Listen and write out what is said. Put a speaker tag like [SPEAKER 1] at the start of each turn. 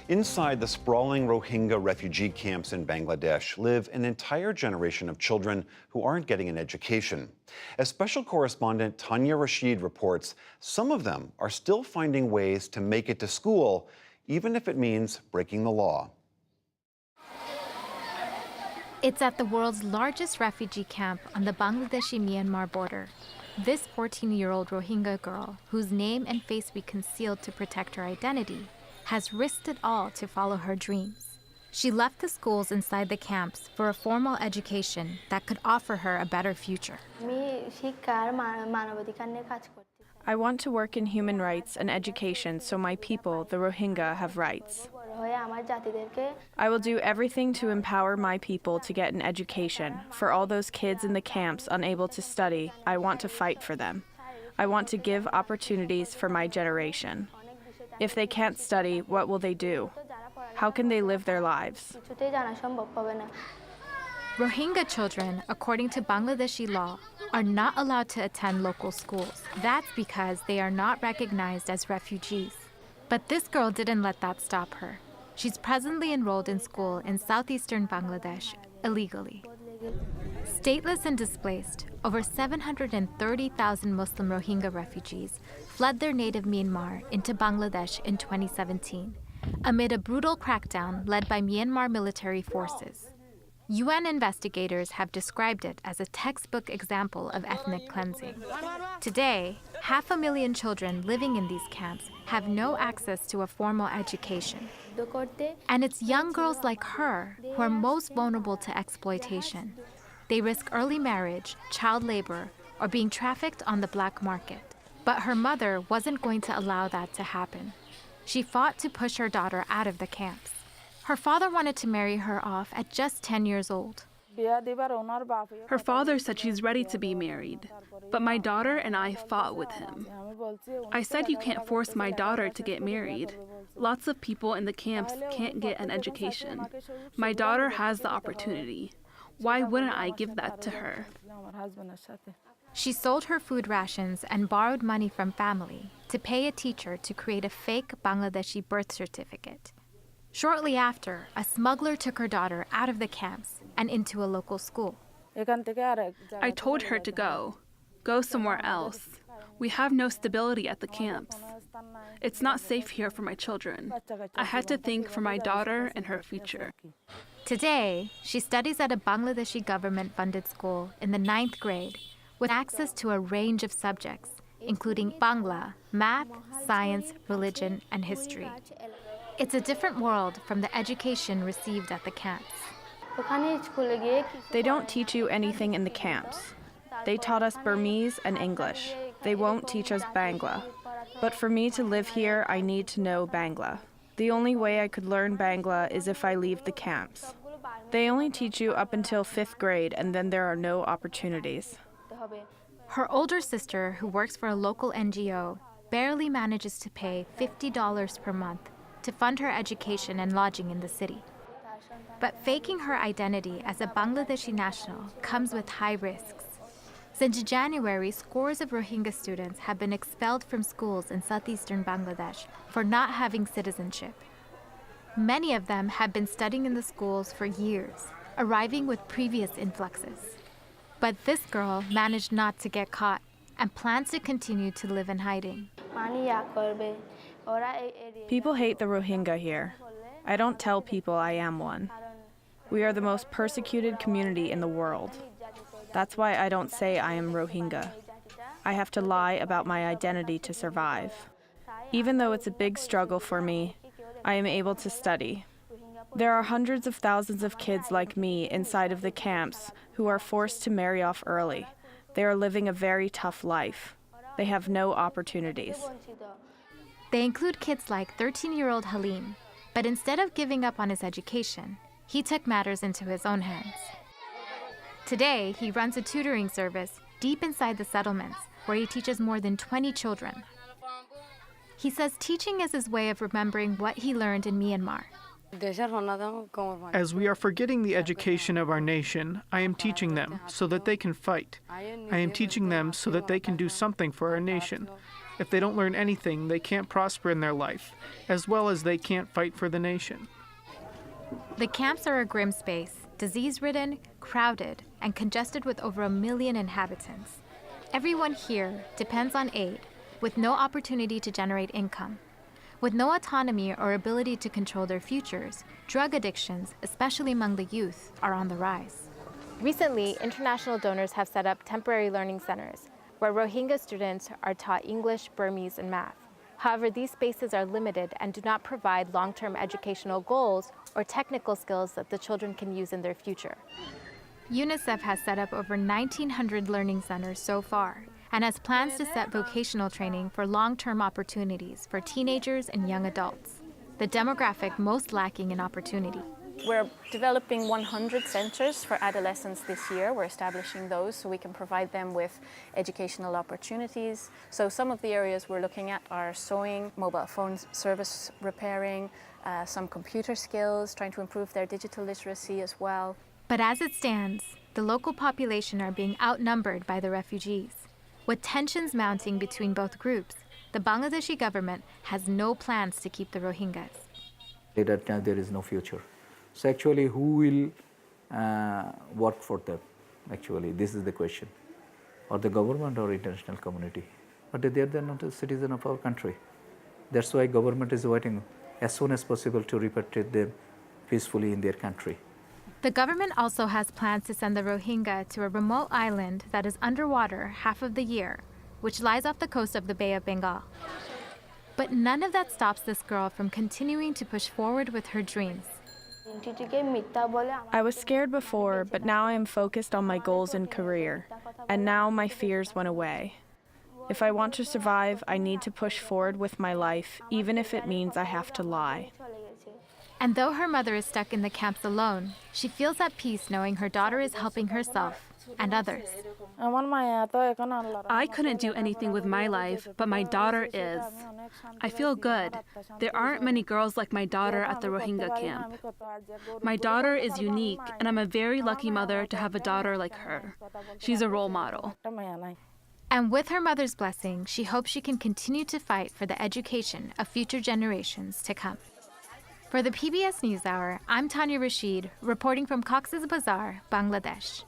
[SPEAKER 1] Inside the sprawling Rohingya refugee camps in Bangladesh live an entire generation of children who aren't getting an education. As special correspondent Tania Rashid reports, some of them are still finding ways to make it to school, even if it means breaking the law.
[SPEAKER 2] It's at the world's largest refugee camp on the Bangladesh-Myanmar border. This 14-year-old Rohingya girl, whose name and face we concealed to protect her identity, has risked it all to follow her dreams. She left the schools inside the camps for a formal education that could offer her a better future.
[SPEAKER 3] I want to work in human rights and education so my people, the Rohingya, have rights. I will do everything to empower my people to get an education. For all those kids in the camps unable to study, I want to fight for them. I want to give opportunities for my generation. If they can't study, what will they do? How can they live their lives?
[SPEAKER 2] Rohingya children, according to Bangladeshi law, are not allowed to attend local schools. That's because they are not recognized as refugees. But this girl didn't let that stop her. She's presently enrolled in school in southeastern Bangladesh illegally. Stateless and displaced, over 730,000 Muslim Rohingya refugees fled their native Myanmar into Bangladesh in 2017, amid a brutal crackdown led by Myanmar military forces. UN investigators have described it as a textbook example of ethnic cleansing. Today, 500,000 children living in these camps have no access to a formal education. And it's young girls like her who are most vulnerable to exploitation. They risk early marriage, child labor, or being trafficked on the black market. But her mother wasn't going to allow that to happen. She fought to push her daughter out of the camps. Her father wanted to marry her off at just 10 years old.
[SPEAKER 4] Her father said she's ready to be married, but my daughter and I fought with him. I said you can't force my daughter to get married. Lots of people in the camps can't get an education. My daughter has the opportunity. Why wouldn't I give that to her?
[SPEAKER 2] She sold her food rations and borrowed money from family to pay a teacher to create a fake Bangladeshi birth certificate. Shortly after, a smuggler took her daughter out of the camps and into a local school.
[SPEAKER 4] I told her to go somewhere else. We have no stability at the camps. It's not safe here for my children. I had to think for my daughter and her future.
[SPEAKER 2] Today, she studies at a Bangladeshi government-funded school in the 9th grade with access to a range of subjects, including Bangla, math, science, religion, and history. It's a different world from the education received at the camps.
[SPEAKER 3] They don't teach you anything in the camps. They taught us Burmese and English. They won't teach us Bangla. But for me to live here, I need to know Bangla. The only way I could learn Bangla is if I leave the camps. They only teach you up until 5th grade, and then there are no opportunities.
[SPEAKER 2] Her older sister, who works for a local NGO, barely manages to pay $50 per month to fund her education and lodging in the city. But faking her identity as a Bangladeshi national comes with high risks. Since January, scores of Rohingya students have been expelled from schools in southeastern Bangladesh for not having citizenship. Many of them have been studying in the schools for years, arriving with previous influxes. But this girl managed not to get caught and plans to continue to live in hiding.
[SPEAKER 3] People hate the Rohingya here. I don't tell people I am one. We are the most persecuted community in the world. That's why I don't say I am Rohingya. I have to lie about my identity to survive. Even though it's a big struggle for me, I am able to study. There are hundreds of thousands of kids like me inside of the camps who are forced to marry off early. They are living a very tough life. They have no opportunities.
[SPEAKER 2] They include kids like 13-year-old Halim, but instead of giving up on his education, he took matters into his own hands. Today, he runs a tutoring service deep inside the settlements where he teaches more than 20 children. He says teaching is his way of remembering what he learned in Myanmar.
[SPEAKER 5] As we are forgetting the education of our nation, I am teaching them so that they can fight. I am teaching them so that they can do something for our nation. If they don't learn anything, they can't prosper in their life, as well as they can't fight for the nation.
[SPEAKER 2] The camps are a grim space, disease-ridden, crowded, and congested with over 1 million inhabitants. Everyone here depends on aid, with no opportunity to generate income. With no autonomy or ability to control their futures, drug addictions, especially among the youth, are on the rise. Recently, international donors have set up temporary learning centers, where Rohingya students are taught English, Burmese, and math. However, these spaces are limited and do not provide long-term educational goals or technical skills that the children can use in their future. UNICEF has set up over 1,900 learning centers so far and has plans to set vocational training for long-term opportunities for teenagers and young adults, the demographic most lacking in opportunity.
[SPEAKER 6] We're developing 100 centers for adolescents this year. We're establishing those so we can provide them with educational opportunities. So some of the areas we're looking at are sewing, mobile phone service repairing, some computer skills, trying to improve their digital literacy as well.
[SPEAKER 2] But as it stands, the local population are being outnumbered by the refugees. With tensions mounting between both groups, the Bangladeshi government has no plans to keep the Rohingyas.
[SPEAKER 7] Right now there is no future. So actually, who will work for them? Actually, this is the question. Or the government or international community. But they are not a citizen of our country. That's why government is waiting as soon as possible to repatriate them peacefully in their country.
[SPEAKER 2] The government also has plans to send the Rohingya to a remote island that is underwater half of the year, which lies off the coast of the Bay of Bengal. But none of that stops this girl from continuing to push forward with her dreams.
[SPEAKER 3] I was scared before, but now I am focused on my goals and career, and now my fears went away. If I want to survive, I need to push forward with my life, even if it means I have to lie.
[SPEAKER 2] And though her mother is stuck in the camps alone, she feels at peace knowing her daughter is helping herself and others.
[SPEAKER 4] I couldn't do anything with my life, but my daughter is. I feel good. There aren't many girls like my daughter at the Rohingya camp. My daughter is unique, and I'm a very lucky mother to have a daughter like her. She's a role model.
[SPEAKER 2] And with her mother's blessing, she hopes she can continue to fight for the education of future generations to come. For the PBS NewsHour, I'm Tania Rashid, reporting from Cox's Bazar, Bangladesh.